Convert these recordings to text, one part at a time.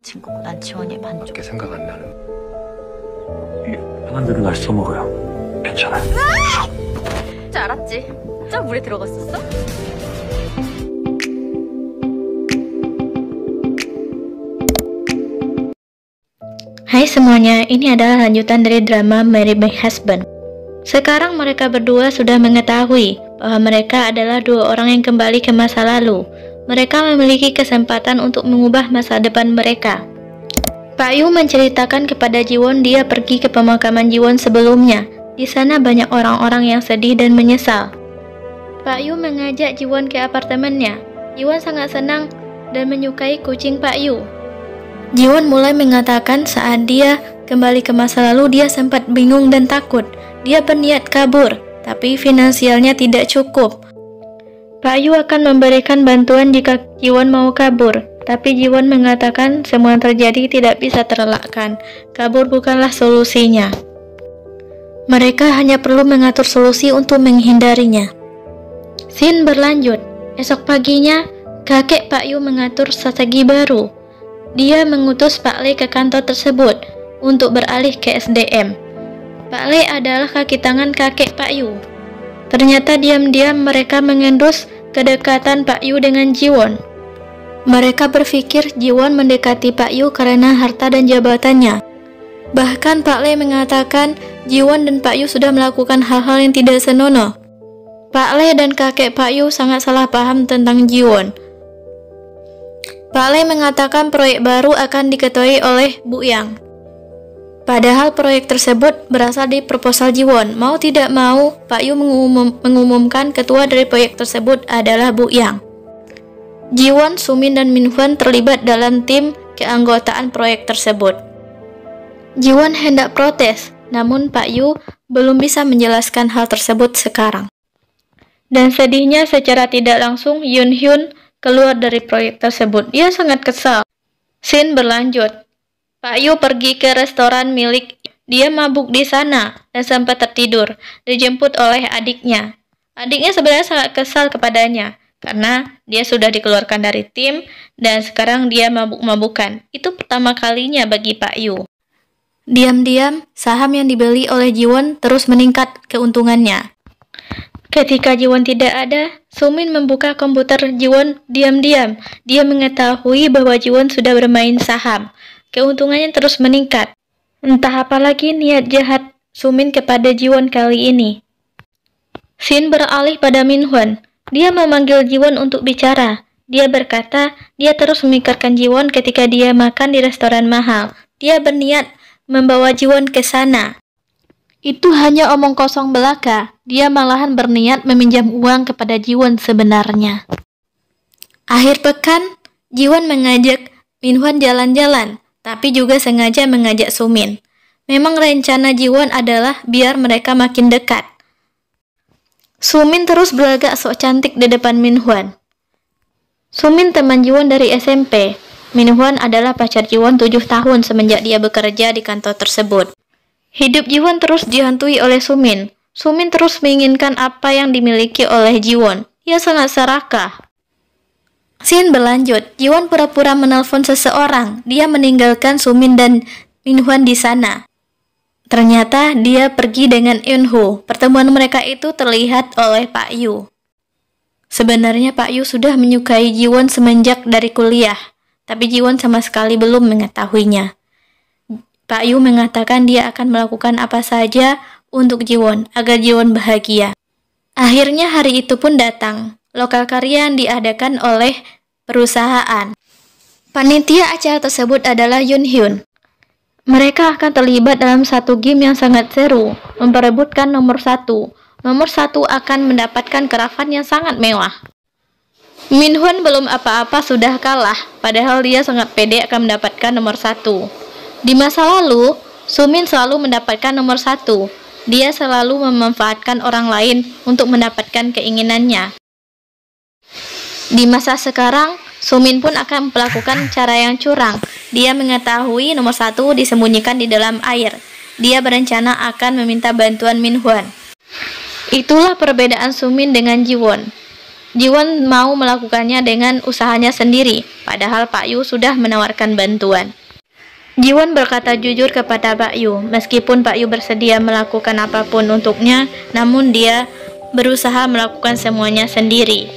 친구고 난 지원이 반쪽. 밖에 생각 안 나는. 편한 대로 날 써먹어요. 괜찮아요. 진짜 알았지? 진짜 물에 들어갔었어? Hai semuanya, ini adalah lanjutan dari drama Marry My Husband. Sekarang mereka berdua sudah mengetahui bahwa mereka adalah dua orang yang kembali ke masa lalu. Mereka memiliki kesempatan untuk mengubah masa depan mereka. Pak Yu menceritakan kepada Jiwon dia pergi ke pemakaman Jiwon sebelumnya. Di sana banyak orang-orang yang sedih dan menyesal. Pak Yu mengajak Jiwon ke apartemennya. Jiwon sangat senang dan menyukai kucing Pak Yu. Jiwon mulai mengatakan saat dia kembali ke masa lalu dia sempat bingung dan takut. Dia berniat kabur, tapi finansialnya tidak cukup. Pak Yu akan memberikan bantuan jika Jiwon mau kabur, tapi Jiwon mengatakan semua yang terjadi tidak bisa terelakkan. Kabur bukanlah solusinya. Mereka hanya perlu mengatur solusi untuk menghindarinya. Scene berlanjut. Esok paginya, kakek Pak Yu mengatur strategi baru. Dia mengutus Pak Le ke kantor tersebut untuk beralih ke SDM. Pak Le adalah kaki tangan kakek Pak Yu. Ternyata diam-diam mereka mengendus kedekatan Pak Yu dengan Jiwon. Mereka berpikir Jiwon mendekati Pak Yu karena harta dan jabatannya. Bahkan Pak Le mengatakan Jiwon dan Pak Yu sudah melakukan hal-hal yang tidak senonoh. Pak Le dan kakek Pak Yu sangat salah paham tentang Jiwon. Pak Le mengatakan proyek baru akan diketuai oleh Bu Yang. Padahal proyek tersebut berasal dari proposal Jiwon. Mau tidak mau, Pak Yu mengumumkan ketua dari proyek tersebut adalah Bu Yang. Jiwon, Sumin, dan Minhwan terlibat dalam tim keanggotaan proyek tersebut. Jiwon hendak protes, namun Pak Yu belum bisa menjelaskan hal tersebut sekarang. Dan sedihnya secara tidak langsung Yoon Hyun keluar dari proyek tersebut. Dia sangat kesal. Scene berlanjut. Pak Yu pergi ke restoran milik. Dia mabuk di sana dan sempat tertidur. Dijemput oleh adiknya. Adiknya sebenarnya sangat kesal kepadanya karena dia sudah dikeluarkan dari tim dan sekarang dia mabuk-mabukan. Itu pertama kalinya bagi Pak Yu. Diam-diam, saham yang dibeli oleh Jiwon terus meningkat keuntungannya. Ketika Jiwon tidak ada, Sumin membuka komputer Jiwon diam-diam. Dia mengetahui bahwa Jiwon sudah bermain saham. Keuntungannya terus meningkat. Entah apa lagi niat jahat Sumin kepada Jiwon kali ini. Scene beralih pada Minhwan. Dia memanggil Jiwon untuk bicara. Dia berkata, dia terus memikirkan Jiwon ketika dia makan di restoran mahal. Dia berniat membawa Jiwon ke sana. Itu hanya omong kosong belaka. Dia malahan berniat meminjam uang kepada Jiwon sebenarnya. Akhir pekan, Jiwon mengajak Minhwan jalan-jalan, tapi juga sengaja mengajak Sumin. Memang rencana Jiwon adalah biar mereka makin dekat. Sumin terus berlagak sok cantik di depan Minhwan. Sumin teman Jiwon dari SMP. Minhwan adalah pacar Jiwon 7 tahun semenjak dia bekerja di kantor tersebut. Hidup Jiwon terus dihantui oleh Sumin. Sumin terus menginginkan apa yang dimiliki oleh Jiwon. Ia sangat serakah. Scene berlanjut. Jiwon pura-pura menelpon seseorang. Dia meninggalkan Sumin dan Minhwan di sana. Ternyata dia pergi dengan Eunho. Pertemuan mereka itu terlihat oleh Pak Yu. Sebenarnya Pak Yu sudah menyukai Jiwon semenjak dari kuliah, tapi Jiwon sama sekali belum mengetahuinya. Pak Yu mengatakan dia akan melakukan apa saja untuk Jiwon, agar Jiwon bahagia. Akhirnya hari itu pun datang. Lokal karya yang diadakan oleh perusahaan. Panitia acara tersebut adalah Yoon Hyun. Mereka akan terlibat dalam satu game yang sangat seru, memperebutkan nomor 1. Nomor 1 akan mendapatkan karavan yang sangat mewah. Minhwan belum apa-apa sudah kalah, padahal dia sangat pede akan mendapatkan nomor 1. Di masa lalu, Sumin selalu mendapatkan nomor 1. Dia selalu memanfaatkan orang lain untuk mendapatkan keinginannya. Di masa sekarang, Sumin pun akan melakukan cara yang curang. Dia mengetahui nomor 1 disembunyikan di dalam air. Dia berencana akan meminta bantuan Minhwan. Itulah perbedaan Sumin dengan Jiwon. Jiwon mau melakukannya dengan usahanya sendiri, padahal Pak Yu sudah menawarkan bantuan. Jiwon berkata jujur kepada Pak Yu, meskipun Pak Yu bersedia melakukan apapun untuknya, namun dia berusaha melakukan semuanya sendiri.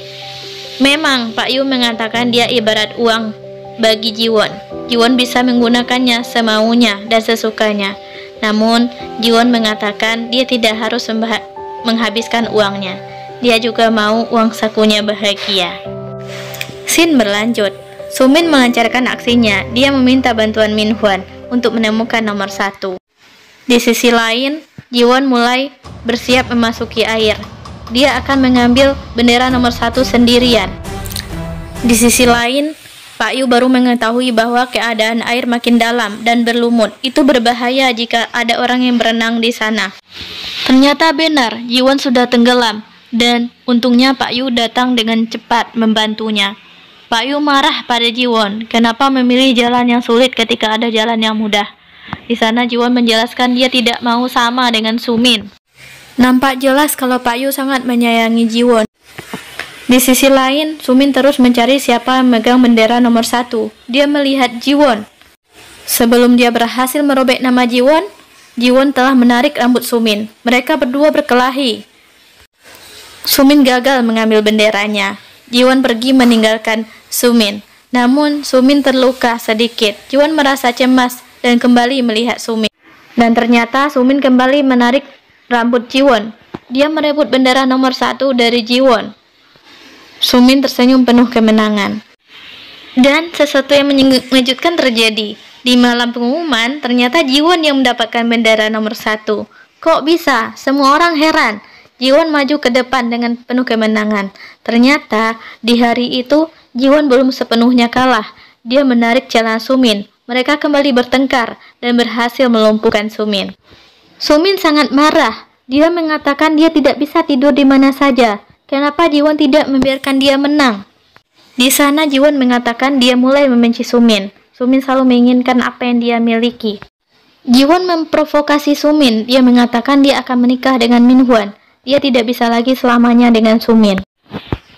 Memang Pak Yu mengatakan dia ibarat uang bagi Jiwon. Jiwon bisa menggunakannya semaunya dan sesukanya. Namun, Jiwon mengatakan dia tidak harus menghabiskan uangnya. Dia juga mau uang sakunya bahagia. Scene berlanjut. Sumin melancarkan aksinya. Dia meminta bantuan Minhwan untuk menemukan nomor 1. Di sisi lain, Jiwon mulai bersiap memasuki air. Dia akan mengambil bendera nomor 1 sendirian. Di sisi lain, Pak Yu baru mengetahui bahwa keadaan air makin dalam dan berlumut. Itu berbahaya jika ada orang yang berenang di sana. Ternyata benar, Jiwon sudah tenggelam. Dan untungnya Pak Yu datang dengan cepat membantunya. Pak Yu marah pada Jiwon. Kenapa memilih jalan yang sulit ketika ada jalan yang mudah? Di sana Jiwon menjelaskan dia tidak mau sama dengan Sumin. Nampak jelas kalau Pak Yu sangat menyayangi Jiwon. Di sisi lain, Sumin terus mencari siapa yang memegang bendera nomor 1. Dia melihat Jiwon. Sebelum dia berhasil merobek nama Jiwon, Jiwon telah menarik rambut Sumin. Mereka berdua berkelahi. Sumin gagal mengambil benderanya. Jiwon pergi meninggalkan Sumin. Namun, Sumin terluka sedikit. Jiwon merasa cemas dan kembali melihat Sumin. Dan ternyata Sumin kembali menarik rambut Jiwon. Dia merebut bendera nomor 1 dari Jiwon. Sumin tersenyum penuh kemenangan. Dan sesuatu yang mengejutkan terjadi. Di malam pengumuman, ternyata Jiwon yang mendapatkan bendera nomor 1. Kok bisa? Semua orang heran. Jiwon maju ke depan dengan penuh kemenangan. Ternyata, di hari itu, Jiwon belum sepenuhnya kalah. Dia menarik celana Sumin. Mereka kembali bertengkar dan berhasil melumpuhkan Sumin. Sumin sangat marah. Dia mengatakan dia tidak bisa tidur di mana saja. Kenapa Jiwon tidak membiarkan dia menang? Di sana Jiwon mengatakan dia mulai membenci Sumin. Sumin selalu menginginkan apa yang dia miliki. Jiwon memprovokasi Sumin. Dia mengatakan dia akan menikah dengan Minhwan. Dia tidak bisa lagi selamanya dengan Sumin.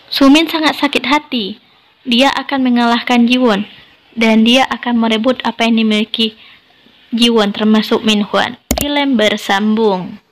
Sumin sangat sakit hati. Dia akan mengalahkan Jiwon. Dan dia akan merebut apa yang dimiliki Jiwon termasuk Minhwan. Film bersambung.